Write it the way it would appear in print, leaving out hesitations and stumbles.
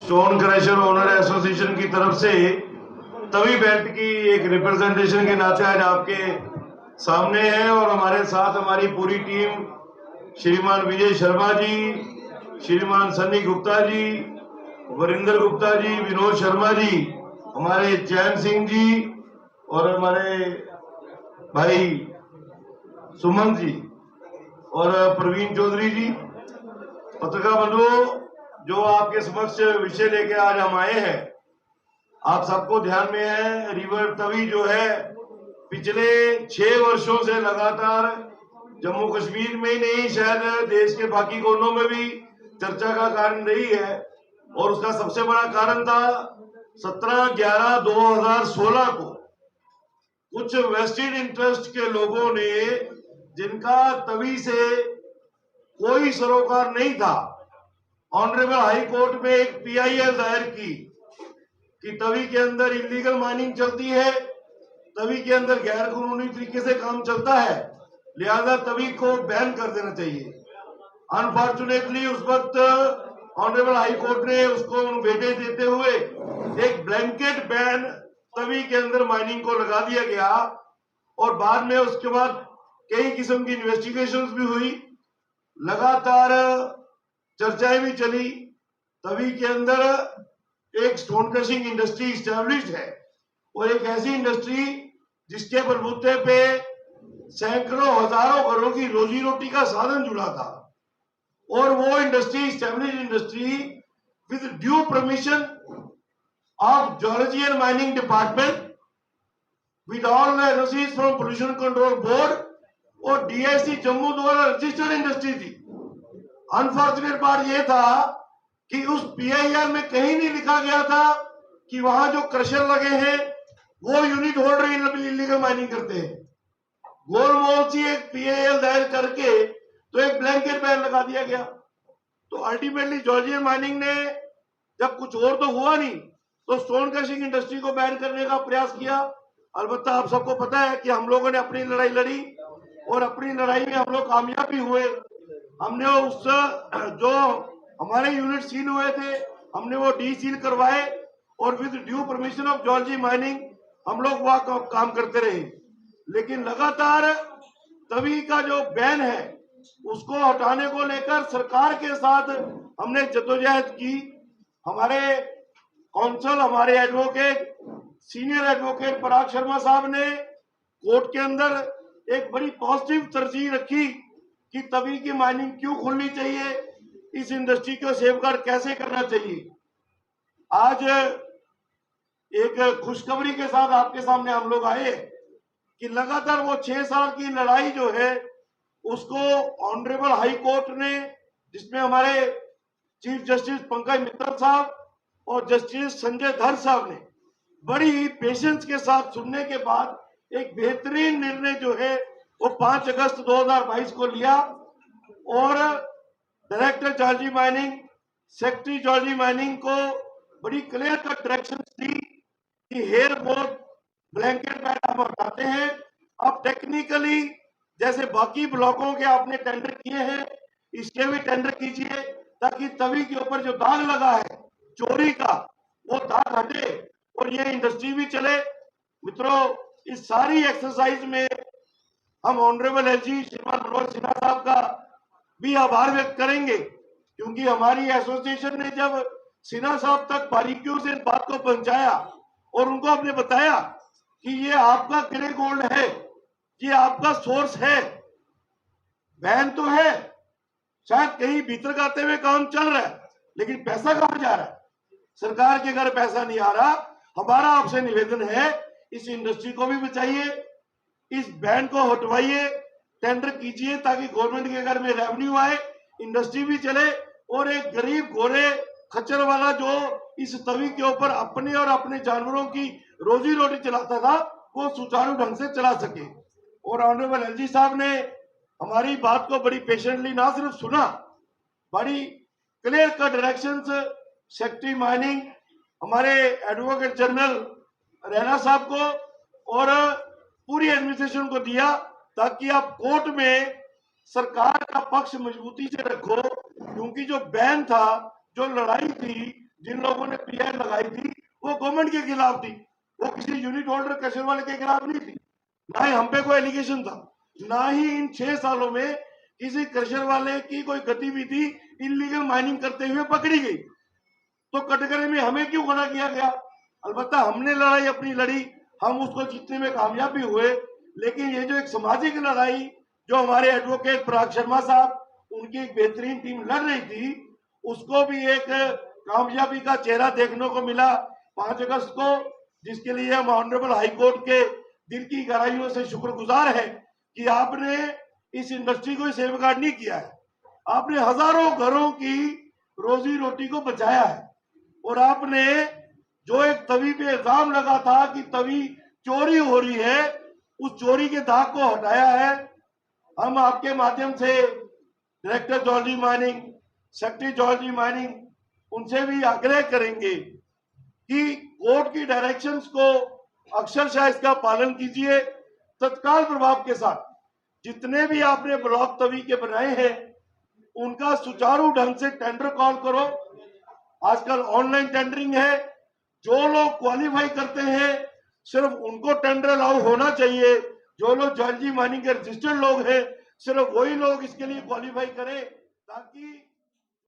Stone crusher owner association की तरफ से तवी बेल्ट की एक रिप्रेजेंटेशन के नाते आज आपके सामने है और हमारे साथ हमारी पूरी टीम श्रीमान विजय शर्मा जी, श्रीमान सन्नी गुप्ता जी, वरिंदर गुप्ता जी, विनोद शर्मा जी, हमारे चैन सिंह जी और हमारे भाई सुमन जी और प्रवीण चौधरी जी। पत्रकार बंधुओं, जो आपके समक्ष विषय लेके आज हम आए हैं, आप सबको ध्यान में है, रिवर तवी जो है पिछले 6 वर्षों से लगातार जम्मू कश्मीर में ही नहीं, शायद देश के बाकी कोनों में भी चर्चा का कारण रही है। और उसका सबसे बड़ा कारण था 17/11/2016 को कुछ वेस्टेड इंटरेस्ट के लोगों ने, जिनका तवी से कोई सरोकार नहीं था, ऑनरेबल हाई कोर्ट में एक PIL दायर की कि तवी के अंदर इलीगल माइनिंग चलती है, तवी के अंदर गैर कानूनी तरीके से काम चलता है, लिहाजा तवी को बैन कर देना चाहिए। अनफॉर्चुनेटली उस वक्त ऑनरेबल हाई कोर्ट ने उसको वेटे देते हुए एक ब्लैंकेट बैन तवी के अंदर माइनिंग को लगा दिया गया। और बाद में उसके बाद कई किस्म की इन्वेस्टिगेशंस भी हुई, लगातार चर्चाएं भी चली। तवी के अंदर एक स्टोन क्रशिंग इंडस्ट्री स्टैब्लिश्ड है और एक ऐसी इंडस्ट्री जिसके बलबूते पे सैकड़ों हजारों घरों की रोजी रोटी का साधन जुड़ा था। और वो industry established industry with due permission of geology and mining department, with all NOCs from pollution control board और DIC जम्मू द्वारा रजिस्टर्ड इंडस्ट्री थी। अनफॉर्चुनेट बात यह था कि उस PIL में कहीं नहीं लिखा गया था कि वहां जो क्रशर लगे हैं वो यूनिट होल्डर इलीगल माइनिंग करते हैं। गोलमोल सी एक PIL दायर करके तो एक ब्लैंकेट बैन लगा दिया गया। तो अल्टीमेटली जॉर्जियन माइनिंग ने जब कुछ और तो हुआ नहीं तो स्टोन क्रशिंग इंडस्ट्री को बैन करने का प्रयास किया। अलबत्ता आप सबको पता है कि हम लोगों ने अपनी लड़ाई लड़ी और अपनी लड़ाई में हम लोग कामयाब भी हुए। हमने उस जो हमारे यूनिट सील हुए थे हमने वो डीसील करवाए और with due permission of geology mining हम लोग वहां काम करते रहे। लेकिन लगातार तवी का जो बैन है उसको हटाने को लेकर सरकार के साथ हमने जद्दोजहद की। हमारे काउंसिल, हमारे एडवोकेट, सीनियर एडवोकेट पराग शर्मा साहब ने कोर्ट के अंदर एक बड़ी पॉजिटिव तरजीह रखी कि तवी की माइनिंग क्यों खुलनी चाहिए, इस इंडस्ट्री को सेफगार्ड कैसे करना चाहिए। आज एक खुशखबरी के साथ आपके सामने हम लोग आए कि लगातार वो 6 साल की लड़ाई जो है उसको ऑनरेबल हाई कोर्ट ने, जिसमें हमारे चीफ जस्टिस पंकज मित्तल साहब और जस्टिस संजय धर साहब ने बड़ी ही पेशेंस के साथ सुनने के बाद एक बेहतरीन निर्णय जो है वो 5 अगस्त 2022 को लिया और director geology mining, secretary geology mining को बड़ी क्लियर कट डायरेक्शन दी कि हेयर बोर्ड ब्लैंकेट बैन हम हटाते हैं। अब टेक्निकली जैसे बाकी ब्लॉकों के आपने टेंडर किए हैं इसके भी टेंडर कीजिए ताकि तवी के ऊपर जो दाग लगा है चोरी का वो दाग हटे और ये इंडस्ट्री भी चले। मित्रों, इस सारी एक्सरसाइज में हम ऑनरेबल LG श्रीमान मनोज सिन्हा साहब का भी आभार व्यक्त करेंगे, क्योंकि हमारी एसोसिएशन ने जब सिन्हा साहब तक बारीकियों से इस बात को पहुंचाया और उनको हमने बताया कि ये आपका ग्रे गोल्ड है, ये आपका सोर्स है, बैन तो है, शायद कहीं भीतर गाते हुए काम चल रहा है, लेकिन पैसा कहां जा रहा है? सरकार के घर पैसा नहीं आ रहा। हमारा आपसे निवेदन है इस इंडस्ट्री को भी बचाइए, इस बैन को हटवाइए, टेंडर कीजिए ताकि गवर्नमेंट के घर में रेवेन्यू आए, इंडस्ट्री भी चले और एक गरीब गोरे खच्चर वाला जो इस तवी के ऊपर अपने और अपने जानवरों की रोजी रोटी चलाता था वो सुचारू ढंग से चला सके। और ऑनरेबल LG साहब ने हमारी बात को बड़ी पेशेंटली ना सिर्फ सुना, बड़ी clear cut directions secretary mining, हमारे एडवोकेट जनरल रैना साहब को और पूरी एडमिनिस्ट्रेशन को दिया ताकि आप कोर्ट में सरकार का पक्ष मजबूती से रखो, क्योंकि जो बैन था, जो लड़ाई थी, जिन लोगों ने पीआई लगाई थी वो गवर्नमेंट के खिलाफ थी, वो किसी यूनिट होल्डर क्रशर वाले के खिलाफ नहीं थी, ना ही हम पे कोई एलिगेशन था, ना ही इन 6 सालों में किसी क्रशर वाले की कोई गतिविधि इलीगल माइनिंग करते हुए पकड़ी गई। तो कटघरे में हमें क्यों खड़ा किया गया? अलबत्ता हमने लड़ाई अपनी लड़ी, हम उसको जीतने में कामयाब भी हुए, लेकिन ये जो एक सामाजिक लड़ाई जो हमारे एडवोकेट पराग शर्मा साहब उनकी एक बेहतरीन टीम लड़ रही थी, उसको भी एक कामयाबी का चेहरा देखने को मिला 5 अगस्त को, जिसके लिए हम ऑनरेबल हाईकोर्ट के दिल की गहराइयों से शुक्रगुजार है कि आपने इस इंडस्ट्री को सेफगार्ड नहीं किया है, आपने हजारों घरों की रोजी रोटी को बचाया है, और आपने जो एक तवी पे इल्जाम लगा था कि तवी चोरी हो रही है, उस चोरी के दाग को हटाया है। हम आपके माध्यम से डायरेक्टर ज्योलरी माइनिंग, सेक्रेटरी ज्योलरी माइनिंग, उनसे भी आग्रह करेंगे कि कोर्ट की डायरेक्शंस को अक्षरशः इसका पालन कीजिए, तत्काल प्रभाव के साथ जितने भी आपने ब्लॉक तवी के बनाए हैं उनका सुचारू ढंग से टेंडर कॉल करो। आजकल ऑनलाइन टेंडरिंग है, जो लोग क्वालिफाई करते हैं सिर्फ उनको टेंडर अलाउ होना चाहिए, जो लोग ज्योलरी माइनिंग के रजिस्टर्ड लोग हैं सिर्फ वही लोग इसके लिए क्वालिफाई करें, ताकि